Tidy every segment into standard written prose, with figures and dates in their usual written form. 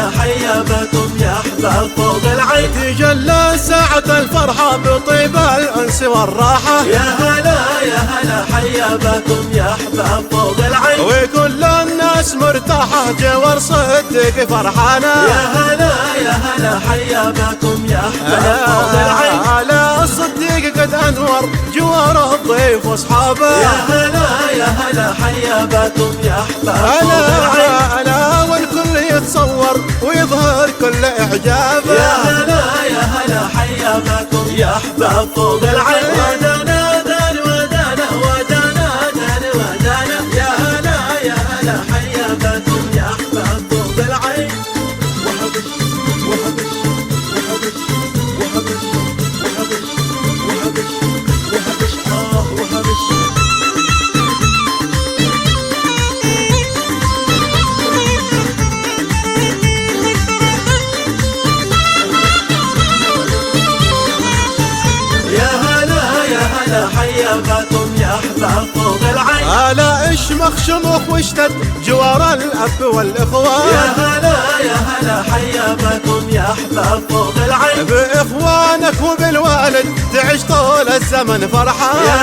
هلا حيا بكم يا أحباب فوق العين. تجلى ساعة الفرحة بطيب الأنس والراحة. يا هلا حيا بكم يا أحباب فوق العين. وكل الناس مرتاحة جوار صدق فرحانة. يا هلا حيا بكم يا أحباب فوق العين. على الصديق قد أنور جوار الضيف واصحابه. يا هلا حيا بكم يا أحباب فوق العين. ألا والكل يتصور ويظهر كل إعجابه. يا هلا حيا بكم يا أحباب فوق العين. ودانا دان ودانا ودانا دان ودانا. يا هلا حيا بكم يا أحباب فوق العين. وهبش وهبش وهبش وهبش وهبش وهبش وهبش وهبش. حيا بكم يا أحباب فوق العين. هلا اشمخ شموخ واشتد جوار الأب والإخوة. يا هلا حيا بكم يا أحباب فوق العين. بإخوانك وبالوالد تعيش طول الزمن فرحة. يا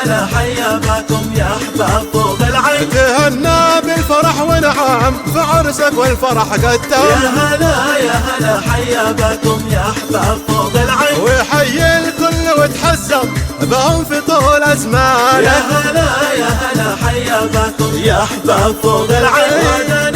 هلا حيا بكم يا أحباب فوق العين. تهنى بالفرح ونعم في عرسك والفرح قد تم. يا هلا حيا بكم يا أحباب فوق العين. ويحيي الكل وتحزم بهم في طول أزمانه. يا هلا حيا بكم يا أحباب فوق العين.